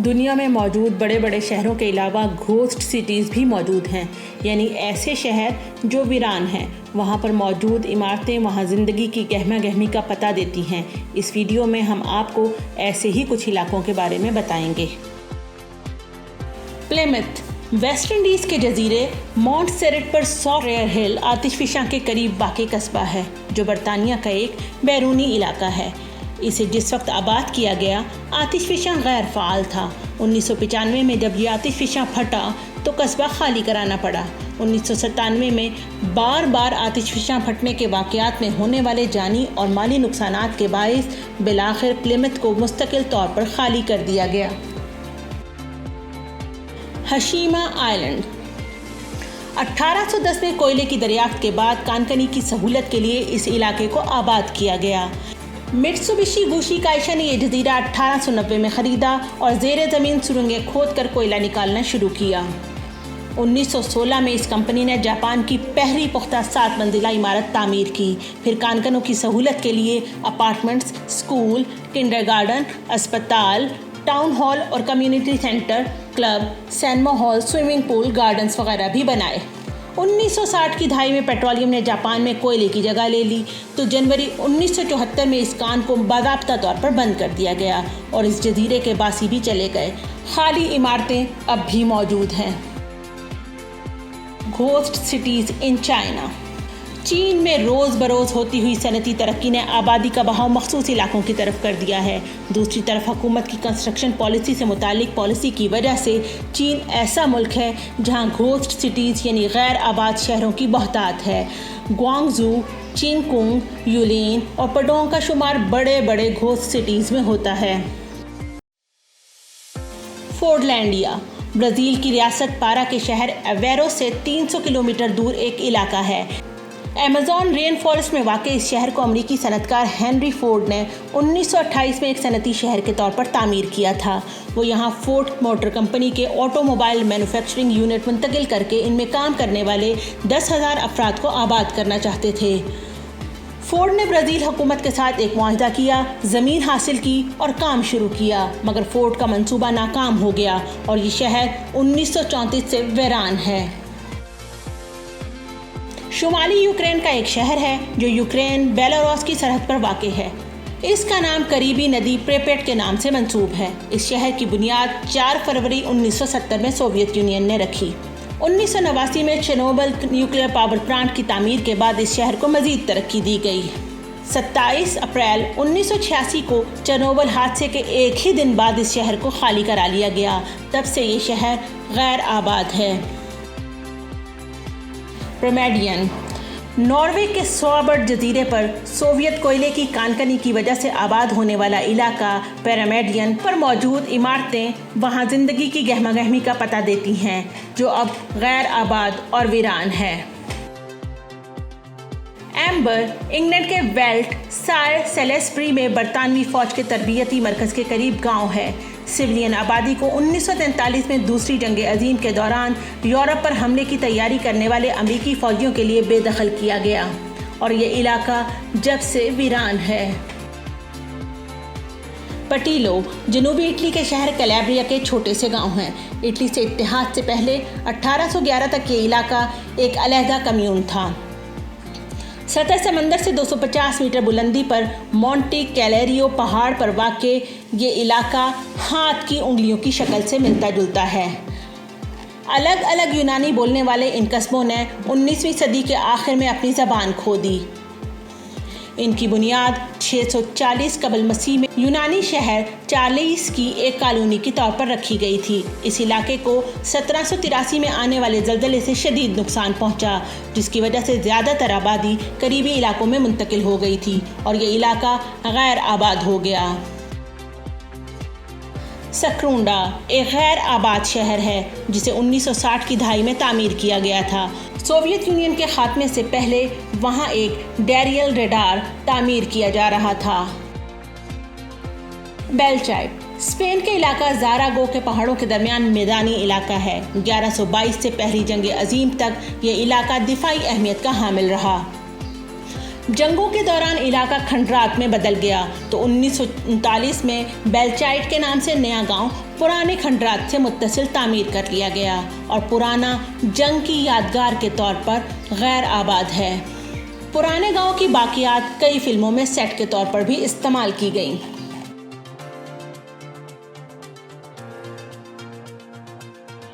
دنیا میں موجود بڑے بڑے شہروں کے علاوہ گھوسٹ سٹیز بھی موجود ہیں، یعنی ایسے شہر جو ویران ہیں۔ وہاں پر موجود عمارتیں وہاں زندگی کی گہما گہمی کا پتہ دیتی ہیں۔ اس ویڈیو میں ہم آپ کو ایسے ہی کچھ علاقوں کے بارے میں بتائیں گے۔ پلیمتھ ویسٹ انڈیز کے جزیرے مونٹ سیرٹ پر سافٹ ہل آتش فشاں کے قریب واقع قصبہ ہے، جو برطانیہ کا ایک بیرونی علاقہ ہے۔ اسے جس وقت آباد کیا گیا، آتش فشاں غیر فعال تھا۔ 1995 میں جب یہ آتش فشاں پھٹا تو قصبہ خالی کرانا پڑا۔ 1997 میں بار بار آتش فشاں پھٹنے کے واقعات میں ہونے والے جانی اور مالی نقصانات کے باعث بالآخر پلیمتھ کو مستقل طور پر خالی کر دیا گیا۔ ہشیما آئلینڈ 1810 میں کوئلے کی دریافت کے بعد کانکنی کی سہولت کے لیے اس علاقے کو آباد کیا گیا۔ مٹسوبشی گوشی کائشا نے یہ جزیرہ 1890 میں خریدا اور زیر زمین سرنگیں کھود کر کوئلہ نکالنا شروع کیا۔ 1916 میں اس کمپنی نے جاپان کی پہلی پختہ 7 منزلہ عمارت تعمیر کی۔ پھر کانکنوں کی سہولت کے لیے اپارٹمنٹس، اسکول، کنڈرگارٹن، اسپتال، ٹاؤن ہال اور community centre, club, cinema hall, swimming pool, gardens وغیرہ بھی بنائے۔ 1960 کی دہائی میں پیٹرولیم نے جاپان میں کوئلے کی جگہ لے لی تو جنوری 1974 میں اس کان کو باضابطہ طور پر بند کر دیا گیا اور اس جزیرے کے باسی بھی چلے گئے۔ خالی عمارتیں اب بھی موجود ہیں۔ گھوسٹ سٹیز ان چائنا چین میں روز بروز ہوتی ہوئی صنعتی ترقی نے آبادی کا بہاؤ مخصوص علاقوں کی طرف کر دیا ہے۔ دوسری طرف حکومت کی کنسٹرکشن پالیسی سے متعلق پالیسی کی وجہ سے چین ایسا ملک ہے جہاں گھوسٹ سٹیز یعنی غیر آباد شہروں کی بہتات ہے۔ گوانگژو، چینگکونگ، یولین اور پڈونگ کا شمار بڑے بڑے گھوسٹ سٹیز میں ہوتا ہے۔ فورڈلینڈیا برازیل کی ریاست پارا کے شہر ایویرو سے 300 کلومیٹر دور ایک علاقہ ہے۔ ایمیزون رین فارسٹ میں واقع اس شہر کو امریکی صنعت کار ہنری فورڈ نے 1928 میں ایک صنعتی شہر کے طور پر تعمیر کیا تھا۔ وہ یہاں فورڈ موٹر کمپنی کے آٹو موبائل مینوفیکچرنگ یونٹ منتقل کر کے ان میں کام کرنے والے 10,000 افراد کو آباد کرنا چاہتے تھے۔ فورڈ نے برازیل حکومت کے ساتھ ایک معاہدہ کیا، زمین حاصل کی اور کام شروع کیا، مگر فورڈ کا منصوبہ ناکام ہو گیا اور یہ شہر 1934 سے ویران ہے۔ شمالی یوکرین کا ایک شہر ہے جو یوکرین بیلاروس کی سرحد پر واقع ہے۔ اس کا نام قریبی ندی پریپیٹ کے نام سے منسوب ہے۔ اس شہر کی بنیاد 4 فروری 1970 میں سوویت یونین نے رکھی۔ 1989 میں چرنوبل نیوکلیئر پاور پلانٹ کی تعمیر کے بعد اس شہر کو مزید ترقی دی گئی۔ 27 اپریل 1986 کو چرنوبل حادثے کے ایک ہی دن بعد اس شہر کو خالی کرا لیا گیا۔ تب سے یہ شہر غیر آباد ہے۔ پیرامیڈین ناروے کے سوالبارڈ جزیرے پر سوویت کوئلے کی کانکنی کی وجہ سے آباد ہونے والا علاقہ پیرامیڈین پر موجود عمارتیں وہاں زندگی کی گہما گہمی کا پتہ دیتی ہیں، جو اب غیر آباد اور ویران ہے۔ ایمبر انگلینڈ کے ویلٹ سائر سیلیسبری میں برطانوی فوج کے تربیتی مرکز کے قریب گاؤں ہے۔ سویلین آبادی کو 1943 میں دوسری جنگ عظیم کے دوران یورپ پر حملے کی تیاری کرنے والے امریکی فوجیوں کے لیے بے دخل کیا گیا اور یہ علاقہ جب سے ویران ہے۔ پٹیلو جنوبی اٹلی کے شہر کیلیبریا کے چھوٹے سے گاؤں ہیں۔ اٹلی سے اتحاد سے پہلے 1811 تک یہ علاقہ ایک علیحدہ کمیون تھا۔ سطح سمندر سے 250 میٹر بلندی پر مونٹی کیلیریو پہاڑ پر واقع یہ علاقہ ہاتھ کی انگلیوں کی شکل سے ملتا جلتا ہے۔ الگ الگ یونانی بولنے والے ان قصبوں نے 19ویں صدی کے آخر میں اپنی زبان کھو دی۔ ان کی بنیاد 640 قبل مسیح میں یونانی شہر چارلیس کی ایک کالونی کے طور پر رکھی گئی تھی۔ اس علاقے کو 1783 میں آنے والے زلزلے سے شدید نقصان پہنچا، جس کی وجہ سے زیادہ تر آبادی قریبی علاقوں میں منتقل ہو گئی تھی اور یہ علاقہ غیر آباد ہو گیا۔ سکرونڈا ایک غیر آباد شہر ہے جسے 1960 کی دہائی میں تعمیر کیا گیا تھا۔ سوویت یونین کے خاتمے سے پہلے وہاں ایک ڈیریل ریڈار تعمیر کیا جا رہا تھا۔ بیلچائٹ اسپین کے علاقہ زاراگو کے پہاڑوں کے درمیان میدانی علاقہ ہے۔ 1122 سے پہلی جنگ عظیم تک یہ علاقہ دفاعی اہمیت کا حامل رہا۔ جنگوں کے دوران علاقہ کھنڈرات میں بدل گیا تو 1939 میں بیلچائٹ کے نام سے نیا گاؤں پرانے کھنڈرات سے متصل تعمیر کر لیا گیا اور پرانا جنگ کی یادگار کے طور پر غیر آباد ہے۔ پرانے گاؤں کی باقیات کئی فلموں میں سیٹ کے طور پر بھی استعمال کی گئیں۔